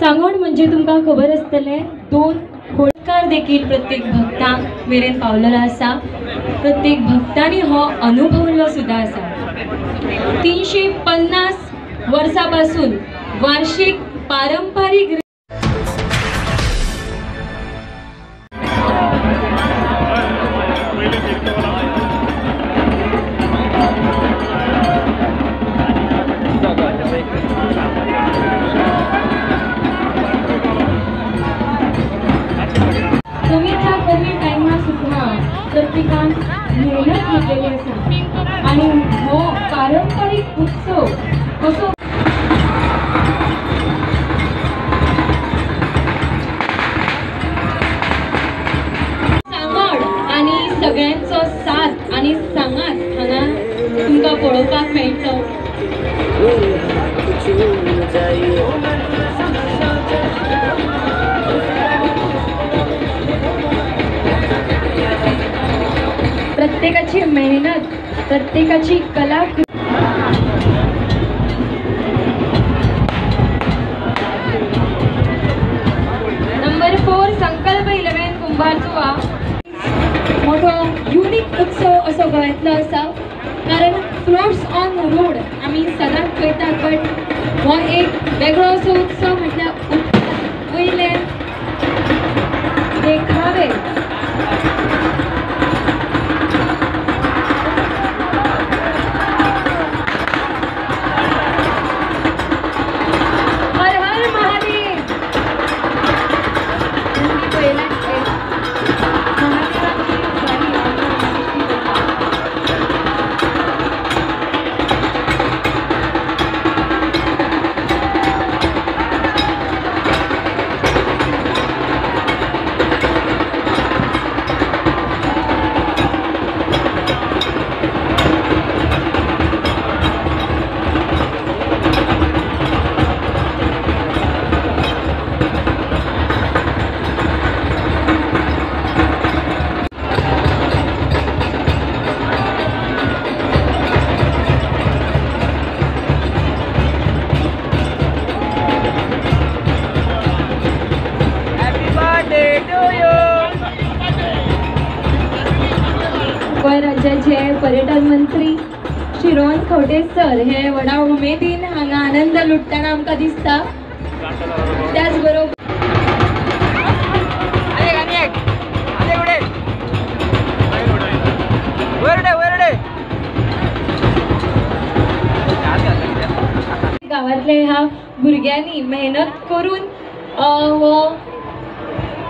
सांगोड म्हणजे तुमका खबर असतले दोन होळकार देखील प्रत्येक भक्तांक मेरेन पावलेलो आसा। प्रत्येक भक्तांनी हो अनुभवलो सुद्धा आसा। 350 वर्षापासून वार्षिक पारंपरिक प्रत्येकान मेहनत घेतलेली आसा आणि हो पारंपरिक उत्सव कसो सांगोड आणि सगळ्यांचो साथ आणि सांगात हांगा तुमका पळोवपाक मेळटलो। प्रत्येकाची मेहनत, प्रत्येकाची कला। नंबर 4 संकल्प 11 कुंभारचुवा मोठो युनिक उत्सव असो गोंयांतलो आसा। कारण फ्लोट्स ऑन रोड आमी सदांच पळयतात, बट हो एक वेगळो असो उत्सव म्हटल्यार वयले देखावे। गोंय राज्याचे पर्यटन मंत्री श्री रोहन खंवटे सर हे व्हडा उमेदीन हांगा आनंद लुटतना आमकां दिसता। त्याच बरोबर गावातले ह्या भुरग्यांनी मेहनत करून हो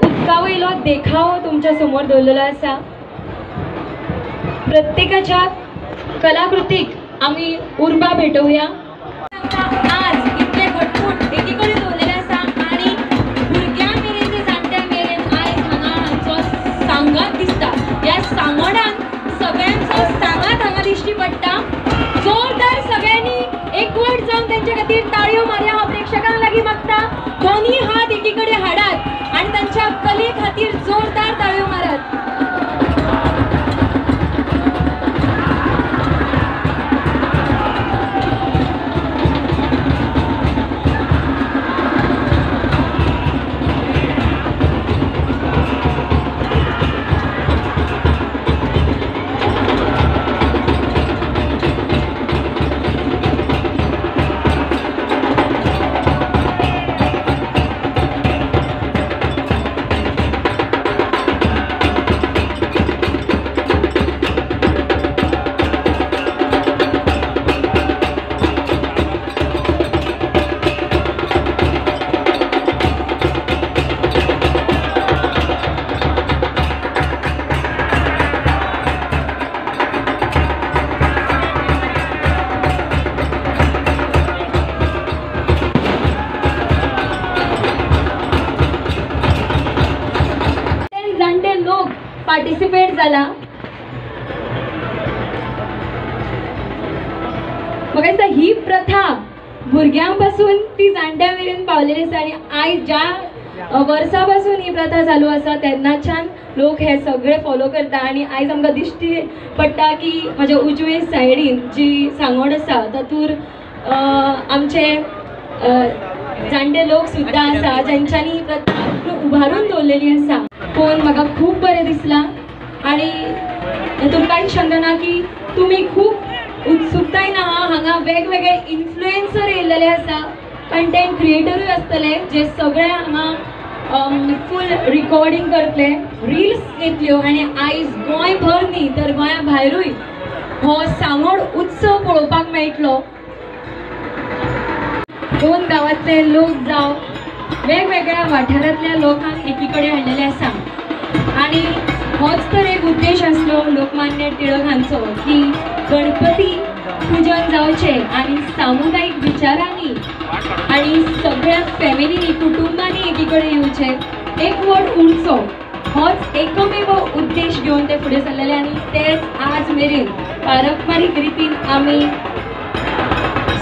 उदका वयलो देखाव तुमच्या समोर दवरलेलो आसा। प्रत्येकाच्या कलाकृतीक आम्ही उर्बा भेटवूया। आज इतले घटमूट एकीकडे दवरलेले आसा आणि भुरग्यां मेरेन ते जाणट्यां मेरेन आयज हांगा हांचो सांगात दिसता। ह्या सांगोडान सगळ्यांचो सांगात हांगा दिश्टी पडटा। जोरदार सगळ्यांनी एकवट जावन त्यांच्या खातीर ताळयो मारया हांव प्रेक्षकांक लागीं मागता। दोन्ही हात एकीकडे हाडात आणि त्यांच्या कले खातीर जोरदार ताळयो मारात। पार्टिसिपेट झाला। बघा ही प्रथा भुरग्यांपासून ती जाणट्या मेरेन पावलेली आसा आणि आयज ज्या वर्सापासून ही प्रथा चालू आसा तेन्नाच्यान लोक हे सगळे फॉलो करता आणि आयज आमकां दिश्टी पडटा की म्हज्या उजवे सायडीन जी सांगोड आसा तातूर आमचे जाणटे लोक सुद्धा आसा ज्यांच्यानी प्रथा उभारून दवरलेली आसा पळोवन म्हाका खूब बरें दिसला आनी तातूंत कांयच शंका ना की तुमी खूब उत्सुकतायेन हांगा वेगवेगळे इन्फ्लुएन्सर येयलेले आसा कंटेंट क्रिएटरूय आसतले जे सगळे हांगा फूल रिकॉर्डिंग करतले रिल्स येतल्यो आनी आयज गोंयभर न्ही तर गोंया भायरूय हो सांगोड उत्सव पळोवपाक मेळटलो। दोन गांवांतले लोक जावं वेगवेगळ्या वाठारांतल्या लोकांक एकी कडेन हाडलेले आसा आनी होच तर एक उद्देश आसलो लोकमान्य टिळक हांचो की गणपती पुजन जावचे आनी सामुदायिक विचारांनी आनी सगळ्या फॅमिलीनी कुटुंबांनी एकी कडेन येवचे एकवट उरचो होच एकमेव उद्देश घेवन ते फुडें सरलेले आनी तेच आज मेरेन पारंपारीक रितीन आमी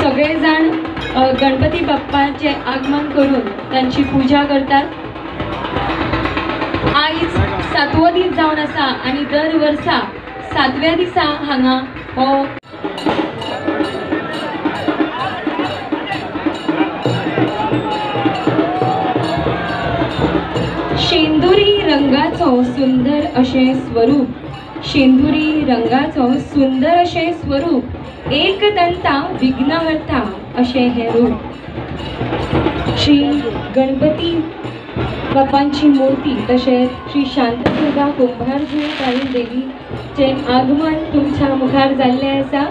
सगळे जाण गणपती बाप्पाचे आगमन करून तांची पुजा करतात। आयज 7वो दीस जावन आसा आनी दर वर्सा 7व्या दिसा हांगा हो शेंदुरी रंगाचो सुंदर अशें स्वरूप शेंदुरी रंगाचो सुंदर अशें स्वरूप एकदंता विघ्नहर्ता अशें हें रूप श्री गणपती बाप्पांची मूर्ती तशेंच श्री शांतादुर्गा कुंभारजुई ताई देवीचे आगमन तुमच्या मुखार जाल्लें आसा।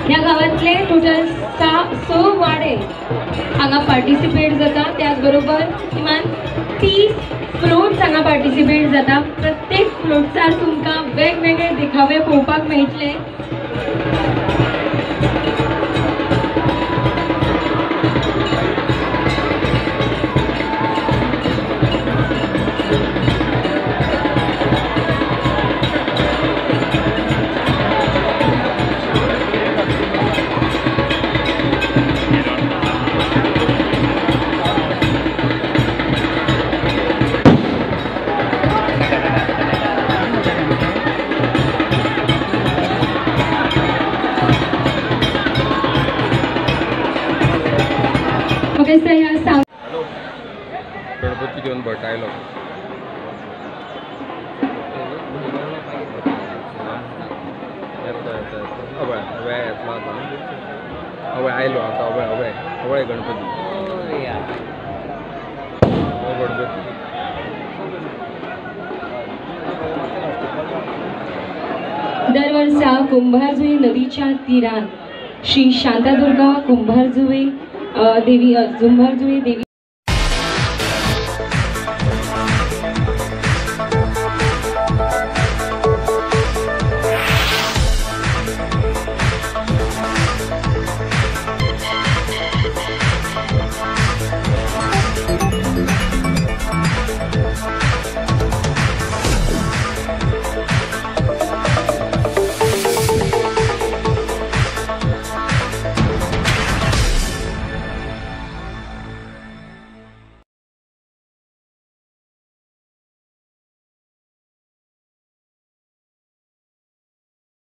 ह्या गांवांतले टोटल 6 वाडे हांगा पार्टिसिपेट जाता त्याच बरोबर किमान 30 फ्लोट्स हांगा पार्टिसिपेट जाता। प्रत्येक फ्लोट्सार तुमकां वेगवेगळे देखावे पळोवपाक मेळटले। गणपती घेऊन भटायलो आयलो आता अवय गणपती दर वर्सा कुंभारजुई नदीच्या तीरान श्री शांतादुर्गा कुंभारजुई देवी